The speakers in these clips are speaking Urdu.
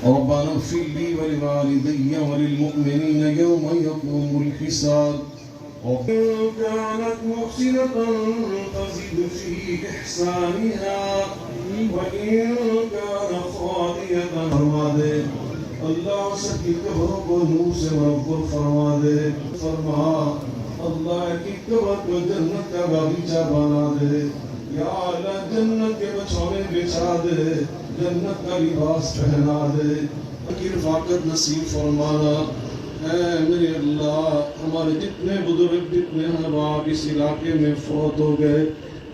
ربنا اغفر لي ولوالدي وللمؤمنين يوم يقوم الحساب وإن كانت محسنة فزد في إحسانها وإن كان خاطئة فرما دے اللہ سب کی قبروں کو نور سے منور فرما دے فرما اللہ کی قبر کو جنت کا باغیچہ بنا دے یا اللہ جنت کے بچھونے بچھا دے جنت کا لباس پہنا دے کی رفاقت نصیب فرمانا اے میرے اللہ ہمارے جتنے بزرگ جتنے احباب اس علاقے میں فوت ہو گئے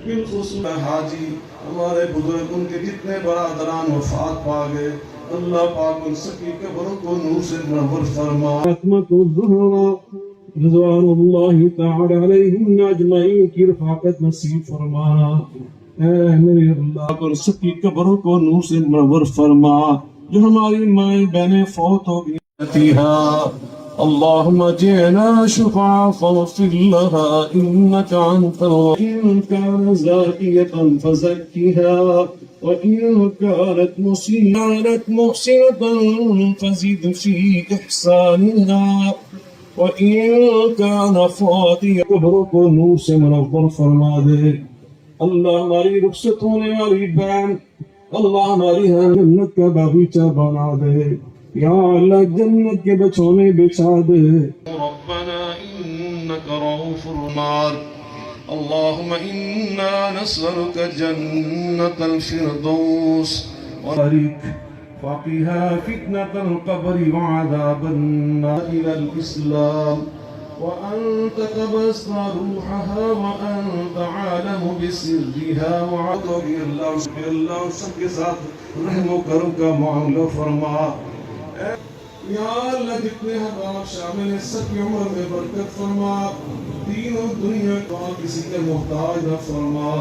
بالخصوص حاجی ہمارے بزرگ ان کے جتنے برادران وفات پا گئے اللہ پاک ان سب کی قبروں کو نور سے منور فرما رحمت الزہرا رضوان اللہ تعالی علیہم اجمعین کی رفاقت نصیب فرمانا اے میرے اللہ ان سب کی قبروں کو نور سے منور فرما جو ہماری مائیں بہنیں فوت ہو گئی اللهم اجعلنا شفعاء فاغفر لها إنك أنت الوهاب إن كانت زاكية فزكها وإن كانت محسنة فزد في إحسانها وإن كان خاطئا قبرك نور سے منور فرما دے اللہ ہماری رخصت ہونے والی بہن اللہ ہماری جنت کا باغیچہ بنا دے یا اللہ جنت کے بچھونے بچھا دے ربنا انك رؤوف رحيم اللهم انا نسألك جنة الفردوس وقها فتنة القبر وعذاب النار إلى الإسلام وأنت قبضت روحها وأنت عالم بسرها وعطر اللہ سب کے ساتھ رحم و کرم کا معاملہ فرما یا اللہ جتنے حباب شامل ہیں سب کی عمر میں برکت فرما دین و دنیا کو کسی کے محتاج نہ فرما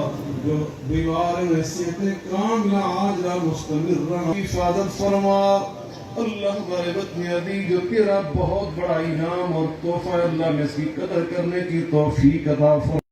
جو بیمار ہیں صحت کاملہ عاجلہ مستمر رہا حفاظت فرما اللہ ہمارے وطن عزیز جو تیرا بہت بڑا انعام اور تحفہ اللہ میں اس کی قدر کرنے کی توفیق عطا فرما